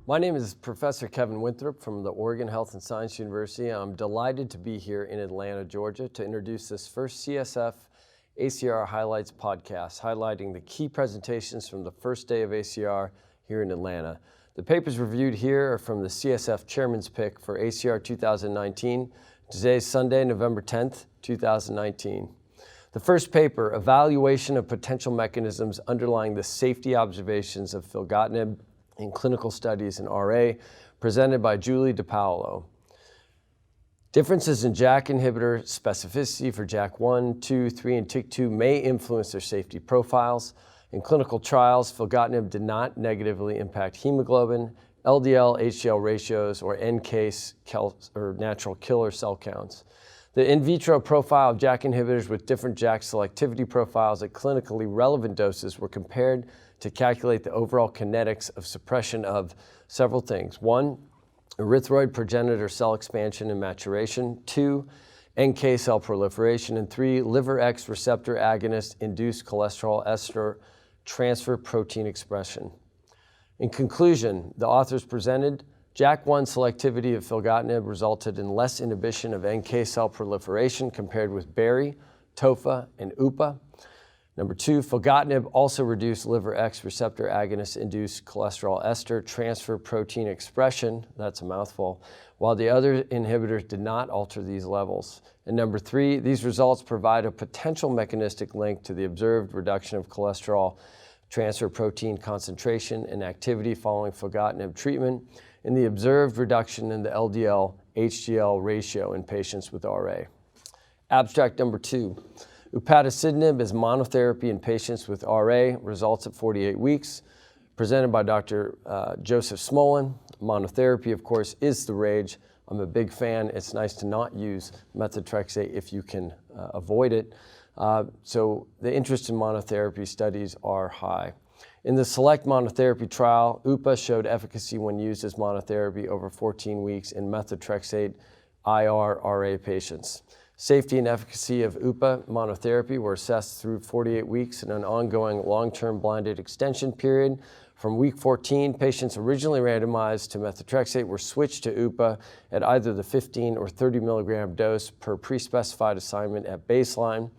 My name is Professor Kevin Winthrop from the Oregon Health and Science University. I'm delighted to be here in Atlanta, Georgia, to introduce this first CSF ACR Highlights podcast, highlighting the key presentations from the first day of ACR here in Atlanta. The papers reviewed here are from the CSF Chairman's Pick for ACR 2019. Today is Sunday, November 10th, 2019. The first paper, Evaluation of Potential Mechanisms Underlying the Safety Observations of Filgotinib in Clinical Studies in RA, presented by Julie DiPaolo. Differences in JAK inhibitor specificity for JAK1, 2, 3, and TYK2 may influence their safety profiles. In clinical trials, filgotinib did not negatively impact hemoglobin, LDL, HDL ratios, or NK or natural killer cell counts. The in vitro profile of JAK inhibitors with different JAK selectivity profiles at clinically relevant doses were compared to calculate the overall kinetics of suppression of several things. 1, erythroid progenitor cell expansion and maturation. 2, NK cell proliferation. And 3, liver X receptor agonist induced cholesterol ester transfer protein expression. In conclusion, the authors presented JAK1 selectivity of filgotinib resulted in less inhibition of NK cell proliferation compared with Bari, Tofa, and UPA. Number 2, filgotinib also reduced liver X receptor agonist-induced cholesterol ester transfer protein expression, that's a mouthful, while the other inhibitors did not alter these levels. And number 3, these results provide a potential mechanistic link to the observed reduction of cholesterol transfer protein concentration and activity following filgotinib treatment and the observed reduction in the LDL-HDL ratio in patients with RA. Abstract number 2. Upadacitinib is monotherapy in patients with RA, results at 48 weeks, presented by Dr. Joseph Smolin. Monotherapy, of course, is the rage. I'm a big fan. It's nice to not use methotrexate if you can avoid it. So the interest in monotherapy studies are high. In the SELECT monotherapy trial, UPA showed efficacy when used as monotherapy over 14 weeks in methotrexate IR RA patients. Safety and efficacy of UPA monotherapy were assessed through 48 weeks in an ongoing long-term blinded extension period. From week 14, patients originally randomized to methotrexate were switched to UPA at either the 15 or 30 milligram dose per pre-specified assignment at baseline.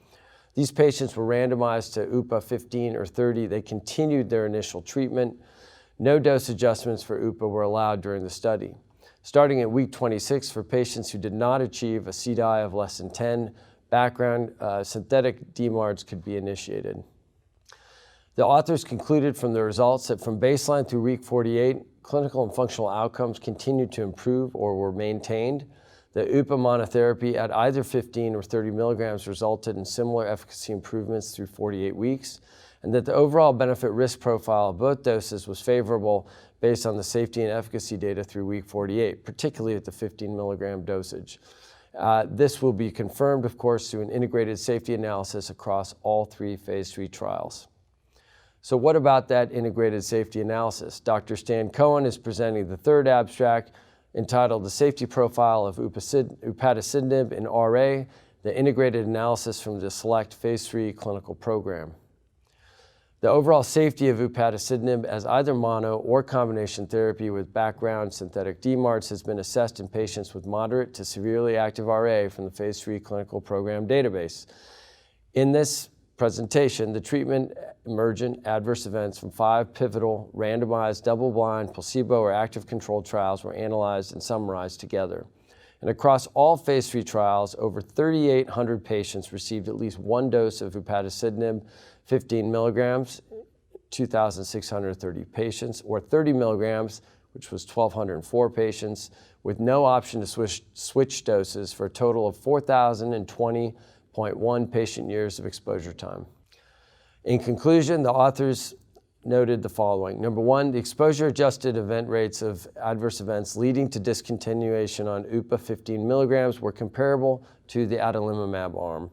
These patients were randomized to UPA 15 or 30. They continued their initial treatment. No dose adjustments for UPA were allowed during the study. Starting at week 26, for patients who did not achieve a CDAI of less than 10, background synthetic DMARDs could be initiated. The authors concluded from the results that from baseline through week 48, clinical and functional outcomes continued to improve or were maintained. The UPA monotherapy at either 15 or 30 milligrams resulted in similar efficacy improvements through 48 weeks, and that the overall benefit-risk profile of both doses was favorable based on the safety and efficacy data through week 48, particularly at the 15 milligram dosage. This will be confirmed, of course, through an integrated safety analysis across all 3 phase 3 trials. So what about that integrated safety analysis? Dr. Stan Cohen is presenting the third abstract entitled The Safety Profile of Upadacitinib in RA, the integrated analysis from the SELECT phase 3 clinical program. The overall safety of upadacitinib as either mono or combination therapy with background synthetic DMARDs has been assessed in patients with moderate to severely active RA from the phase 3 clinical program database. In this presentation, the treatment emergent adverse events from 5 pivotal randomized double-blind placebo or active controlled trials were analyzed and summarized together. And across all phase 3 trials, over 3,800 patients received at least 1 dose of upadacitinib, 15 milligrams, 2,630 patients, or 30 milligrams, which was 1,204 patients, with no option to switch doses for a total of 4,020.1 patient years of exposure time. In conclusion, the authors noted the following. Number 1, the exposure-adjusted event rates of adverse events leading to discontinuation on UPA 15 milligrams were comparable to the adalimumab arm.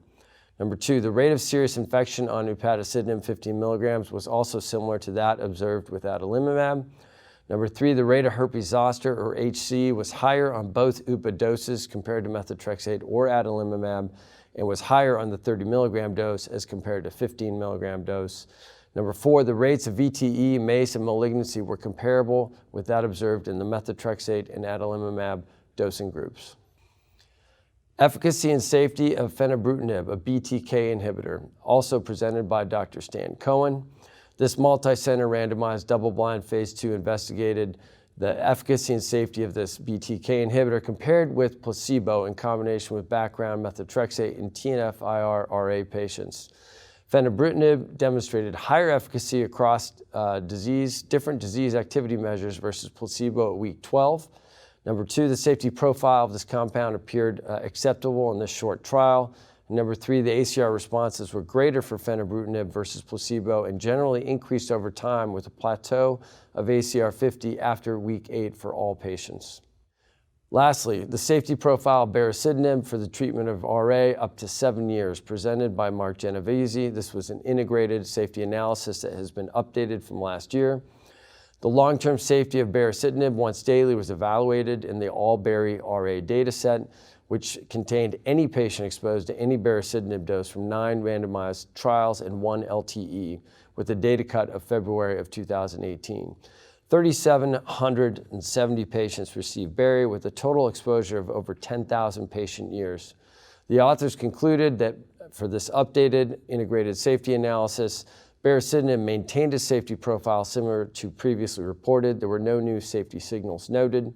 Number 2, the rate of serious infection on upadacitinib 15 milligrams was also similar to that observed with adalimumab. Number 3, the rate of herpes zoster or HC was higher on both UPA doses compared to methotrexate or adalimumab and was higher on the 30 milligram dose as compared to 15 milligram dose. Number 4, the rates of VTE, MACE, and malignancy were comparable with that observed in the methotrexate and adalimumab dosing groups. Efficacy and safety of Filgotinib, a BTK inhibitor, also presented by Dr. Stan Cohen. This multi-center randomized double-blind phase 2 investigated the efficacy and safety of this BTK inhibitor compared with placebo in combination with background methotrexate in TNF-IR-RA patients. Filgotinib demonstrated higher efficacy across different disease activity measures versus placebo at week 12. Number 2, the safety profile of this compound appeared acceptable in this short trial. And number 3, the ACR responses were greater for Filgotinib versus placebo and generally increased over time with a plateau of ACR 50 after week 8 for all patients. Lastly, the safety profile of Baricitinib for the treatment of RA up to 7 years, presented by Mark Genovese. This was an integrated safety analysis that has been updated from last year. The long-term safety of Baricitinib once daily was evaluated in the all-Bari RA dataset, which contained any patient exposed to any Baricitinib dose from 9 randomized trials and 1 LTE, with a data cut of February of 2018. 3,770 patients received Bari with a total exposure of over 10,000 patient years. The authors concluded that for this updated integrated safety analysis, Baricitinib maintained a safety profile similar to previously reported. There were no new safety signals noted.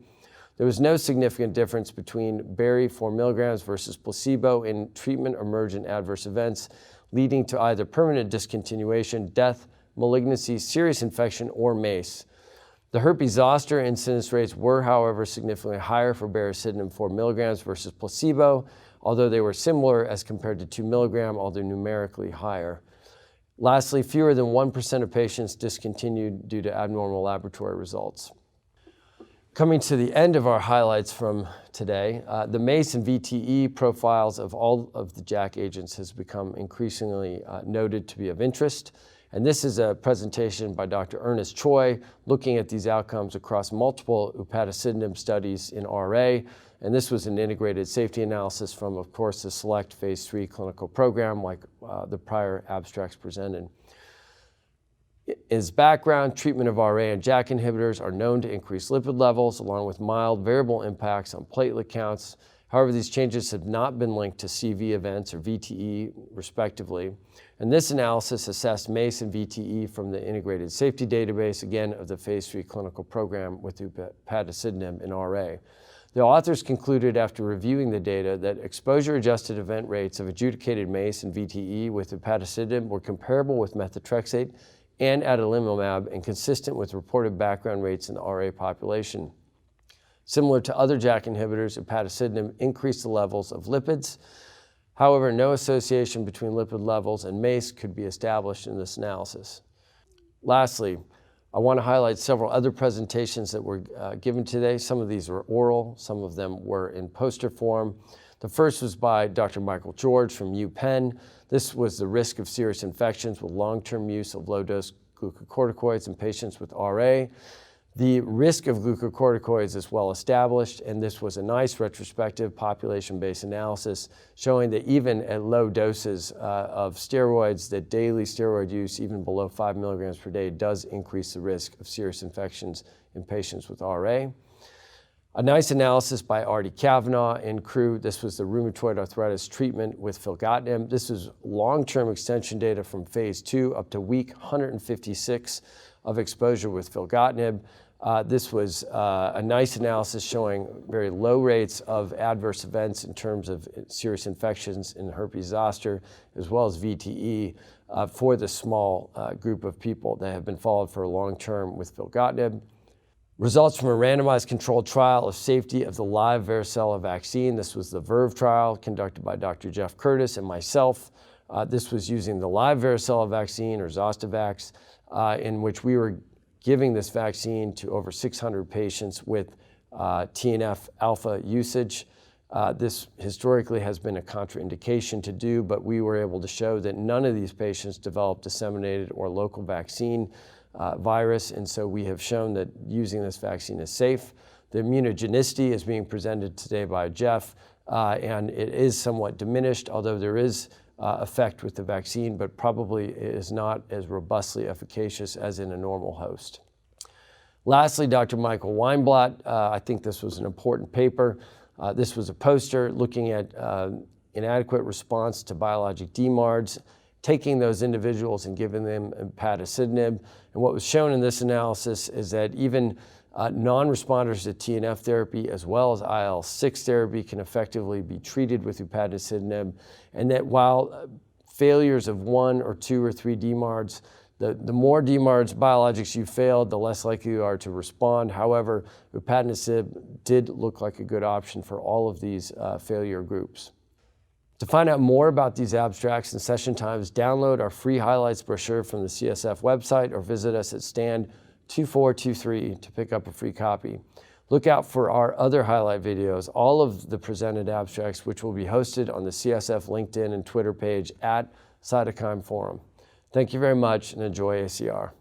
There was no significant difference between Bari 4 milligrams versus placebo in treatment-emergent adverse events, leading to either permanent discontinuation, death, malignancy, serious infection, or MACE. The herpes zoster incidence rates were, however, significantly higher for Baricitinib 4 milligrams versus placebo, although they were similar as compared to 2 milligram, although numerically higher. Lastly, fewer than 1% of patients discontinued due to abnormal laboratory results. Coming to the end of our highlights from today, the MACE and VTE profiles of all of the JAK agents has become increasingly noted to be of interest. And this is a presentation by Dr. Ernest Choi looking at these outcomes across multiple Upadacitinib studies in RA. And this was an integrated safety analysis from, of course, the SELECT phase 3 clinical program like the prior abstracts presented. As background, treatment of RA and JAK inhibitors are known to increase lipid levels along with mild variable impacts on platelet counts. However, these changes have not been linked to CV events or VTE, respectively. And this analysis assessed MACE and VTE from the integrated safety database, again, of the phase 3 clinical program with Upadacitinib in RA. The authors concluded after reviewing the data that exposure-adjusted event rates of adjudicated MACE and VTE with Upadacitinib were comparable with methotrexate and adalimumab and consistent with reported background rates in the RA population. Similar to other JAK inhibitors, Upadacitinib increased the levels of lipids. However, no association between lipid levels and MACE could be established in this analysis. Lastly, I want to highlight several other presentations that were given today. Some of these were oral, some of them were in poster form. The first was by Dr. Michael George from UPenn. This was the risk of serious infections with long-term use of low-dose glucocorticoids in patients with RA. The risk of glucocorticoids is well established, and this was a nice retrospective population-based analysis showing that even at low doses of steroids, that daily steroid use, even below 5 milligrams per day, does increase the risk of serious infections in patients with RA. A nice analysis by Artie Kavanaugh and crew. This was the rheumatoid arthritis treatment with Filgotinib. This was long-term extension data from phase 2 up to week 156 of exposure with Filgotinib. This was a nice analysis showing very low rates of adverse events in terms of serious infections in herpes zoster, as well as VTE for the small group of people that have been followed for a long term with Filgotinib. Results from a randomized controlled trial of safety of the live varicella vaccine. This was the VERVE trial conducted by Dr. Jeff Curtis and myself. This was using the live varicella vaccine, or Zostavax, in which we were giving this vaccine to over 600 patients with TNF alpha usage. This historically has been a contraindication to do, but we were able to show that none of these patients developed disseminated or local vaccine virus, and so we have shown that using this vaccine is safe. The immunogenicity is being presented today by Jeff. and it is somewhat diminished, although there is effect with the vaccine, but probably is not as robustly efficacious as in a normal host. Lastly, Dr. Michael Weinblatt, I think this was an important paper. This was a poster looking at inadequate response to biologic DMARDs, taking those individuals and giving them Upadacitinib. And what was shown in this analysis is that even non-responders to TNF therapy as well as IL-6 therapy can effectively be treated with Upadacitinib, and that while failures of 1 or 2 or 3 DMARDs, the more DMARDs biologics you failed, the less likely you are to respond. However, Upadacitinib did look like a good option for all of these failure groups. To find out more about these abstracts and session times, download our free highlights brochure from the CSF website or visit us at stand 2423 to pick up a free copy. Look out for our other highlight videos, all of the presented abstracts, which will be hosted on the CSF LinkedIn and Twitter page at Cytokine Forum. Thank you very much and enjoy ACR.